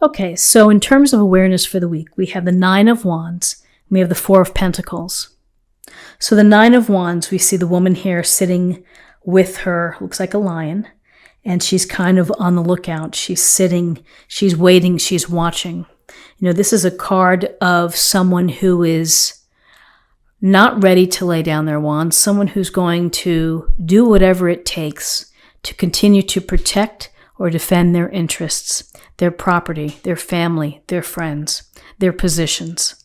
Okay, so in terms of awareness for the week, we have the Nine of Wands, and we have the Four of Pentacles. So the Nine of Wands, we see the woman here sitting with her, looks like a lion, and she's kind of on the lookout. She's sitting, she's waiting, she's watching. You know, this is a card of someone who is not ready to lay down their wands, someone who's going to do whatever it takes to continue to protect or defend their interests, their property, their family, their friends, their positions.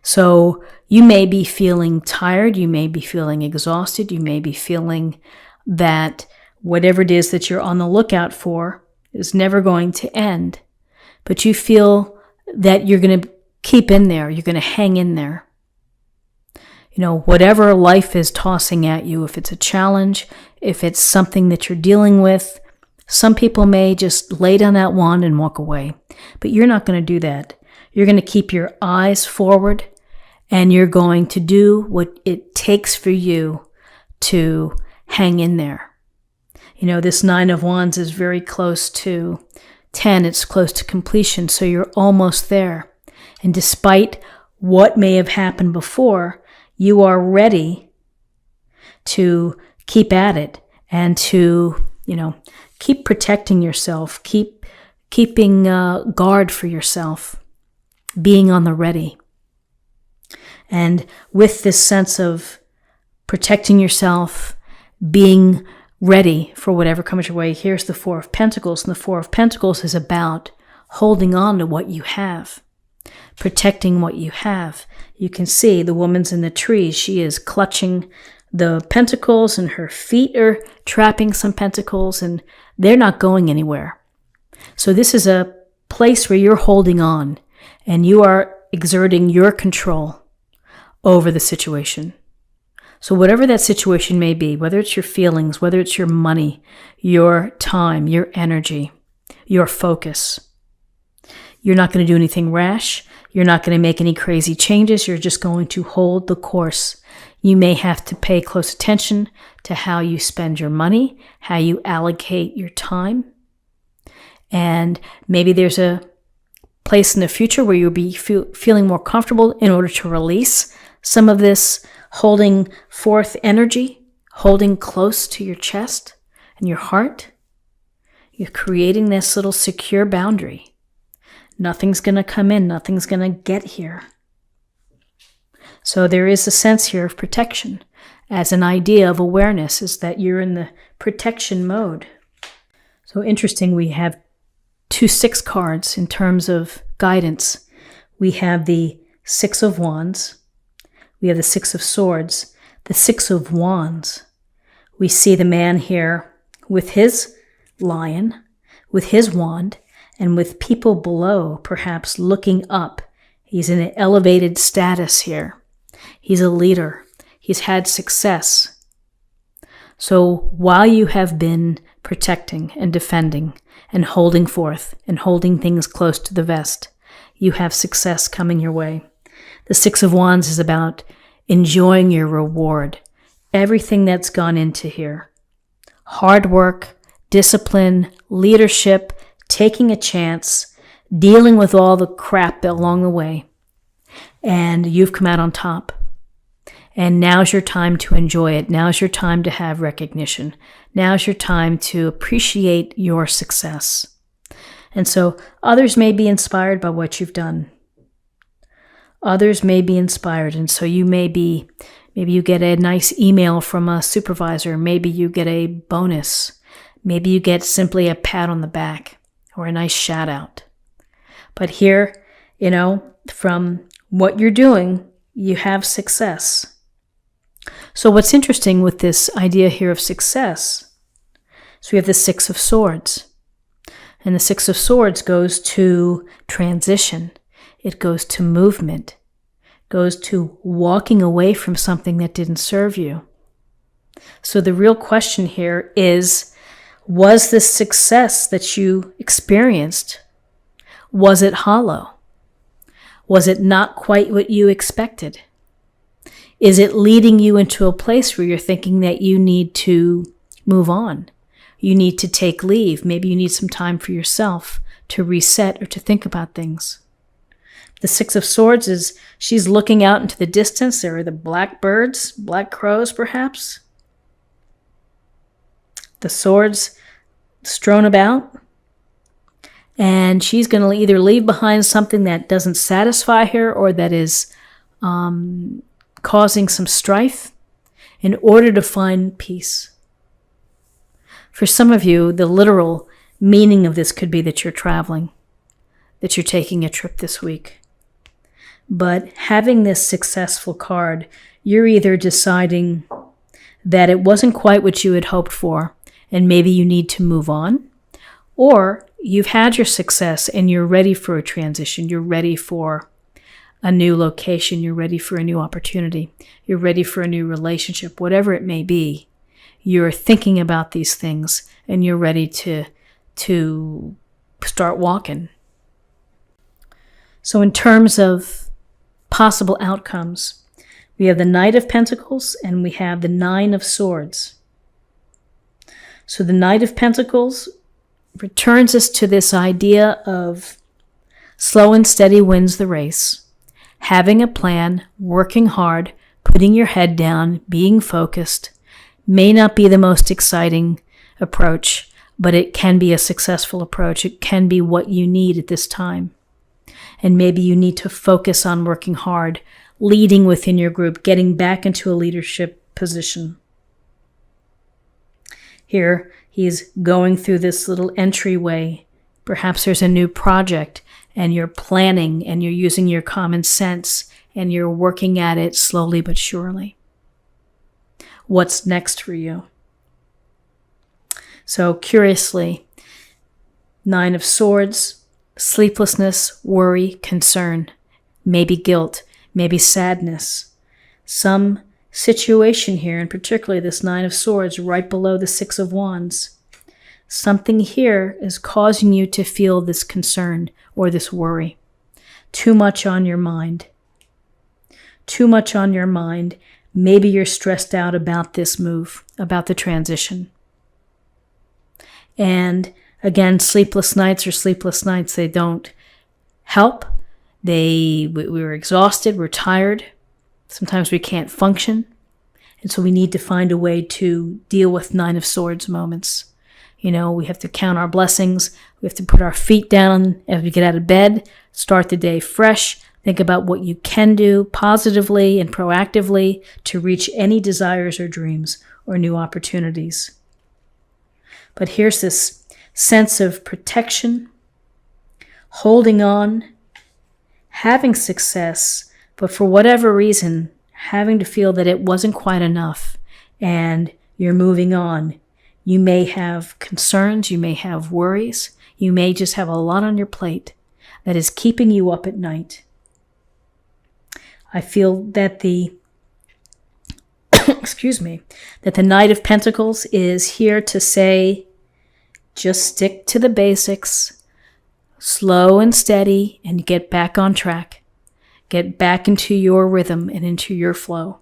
So you may be feeling tired, you may be feeling exhausted, you may be feeling that whatever it is that you're on the lookout for is never going to end, but you feel that you're going to keep in there, you're going to hang in there. You know, whatever life is tossing at you, if it's a challenge, if it's something that you're dealing with, some people may just lay down that wand and walk away, but you're not going to do that. You're going to keep your eyes forward, and you're going to do what it takes for you to hang in there. You know, this Nine of Wands is very close to 10. It's close to completion, so you're almost there. And despite what may have happened before, you are ready to keep at it and to, keep protecting yourself, keeping guard for yourself, being on the ready. And with this sense of protecting yourself, being ready for whatever comes your way, here's the Four of Pentacles. And the Four of Pentacles is about holding on to what you have, protecting what you have. You can see the woman's in the trees. She is clutching the pentacles, and her feet are trapping some pentacles, and they're not going anywhere. So this is a place where you're holding on, and you are exerting your control over the situation. So whatever that situation may be, whether it's your feelings, whether it's your money, your time, your energy, your focus, you're not going to do anything rash. You're not going to make any crazy changes. You're just going to hold the course. You may have to pay close attention to how you spend your money, how you allocate your time. And maybe there's a place in the future where you'll be feeling more comfortable in order to release some of this holding forth energy, holding close to your chest and your heart. You're creating this little secure boundary. Nothing's going to come in. Nothing's going to get here. So there is a sense here of protection as an idea of awareness, is that you're in the protection mode. So interesting, we have 2 6 cards in terms of guidance. We have the Six of Wands. We have the Six of Swords. The Six of Wands. We see the man here with his lion, with his wand, and with people below, perhaps looking up. He's in an elevated status here. He's a leader. He's had success. So while you have been protecting and defending and holding forth and holding things close to the vest, you have success coming your way. The Six of Wands is about enjoying your reward, everything that's gone into here. Hard work, discipline, leadership, taking a chance, dealing with all the crap along the way. And you've come out on top. And now's your time to enjoy it. Now's your time to have recognition. Now's your time to appreciate your success. And so others may be inspired by what you've done. Others may be inspired. And so maybe you get a nice email from a supervisor. Maybe you get a bonus. Maybe you get simply a pat on the back or a nice shout out. But here, from what you're doing, you have success. So what's interesting with this idea here of success, so we have the Six of Swords. And the Six of Swords goes to transition. It goes to movement. It goes to walking away from something that didn't serve you. So the real question here is, was this success that you experienced, was it hollow? Was it not quite what you expected? Is it leading you into a place where you're thinking that you need to move on? You need to take leave. Maybe you need some time for yourself to reset, or to think about things. The Six of Swords is she's looking out into the distance. There are the black birds, black crows perhaps. The swords strewn about. And she's going to either leave behind something that doesn't satisfy her or that is causing some strife in order to find peace. For some of you, the literal meaning of this could be that you're traveling, that you're taking a trip this week. But having this successful card, you're either deciding that it wasn't quite what you had hoped for, and maybe you need to move on, or you've had your success and you're ready for a transition. You're ready for a new location. You're ready for a new opportunity. You're ready for a new relationship, whatever it may be. You're thinking about these things and you're ready to start walking. So in terms of possible outcomes, we have the Knight of Pentacles and we have the Nine of Swords. So the Knight of Pentacles returns us to this idea of slow and steady wins the race. Having a plan, working hard, putting your head down, being focused may not be the most exciting approach, but it can be a successful approach. It can be what you need at this time. And maybe you need to focus on working hard, leading within your group, getting back into a leadership position. Here, he's going through this little entryway. Perhaps there's a new project and you're planning and you're using your common sense and you're working at it slowly but surely. What's next for you? So curiously, Nine of Swords, sleeplessness, worry, concern, maybe guilt, maybe sadness. Some situation here, and particularly this Nine of Swords right below the Six of Wands. Something here is causing you to feel this concern or this worry. Too much on your mind. Too much on your mind. Maybe you're stressed out about this move, about the transition. And again, sleepless nights are sleepless nights. They don't help. We're exhausted, we're tired. Sometimes we can't function. And so we need to find a way to deal with Nine of Swords moments. You know, we have to count our blessings. We have to put our feet down as we get out of bed, start the day fresh, think about what you can do positively and proactively to reach any desires or dreams or new opportunities. But here's this sense of protection, holding on, having success, but for whatever reason, having to feel that it wasn't quite enough and you're moving on. You may have concerns, you may have worries, you may just have a lot on your plate that is keeping you up at night. I feel that the that the Knight of Pentacles is here to say, just stick to the basics, slow and steady, and get back on track. Get back into your rhythm and into your flow,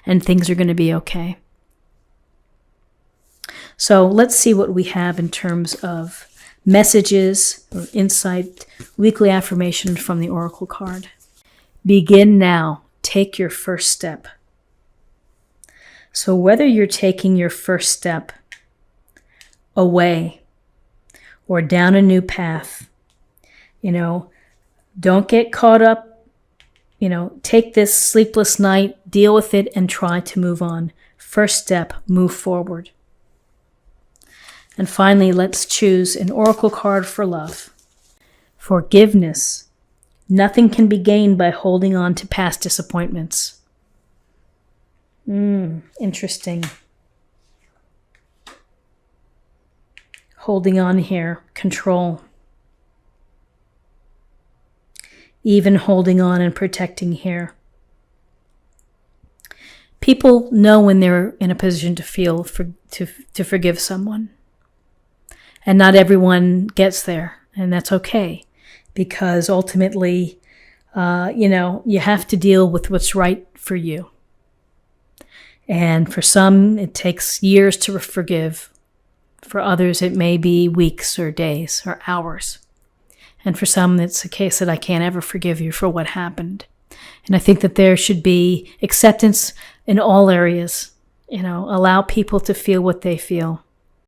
and things are going to be okay. So let's see what we have in terms of messages or insight, weekly affirmation from the Oracle card. Begin now. Take your first step. So whether you're taking your first step away or down a new path, don't get caught up. Take this sleepless night, deal with it, and try to move on. First step, move forward. And finally, let's choose an Oracle card for love. Forgiveness. Nothing can be gained by holding on to past disappointments. Interesting. Holding on here, control. Even holding on and protecting here. People know when they're in a position to to forgive someone. And not everyone gets there, and that's okay. Because ultimately, you have to deal with what's right for you. And for some, it takes years to forgive. For others, it may be weeks or days or hours. And for some, it's a case that I can't ever forgive you for what happened. And I think that there should be acceptance in all areas. Allow people to feel what they feel.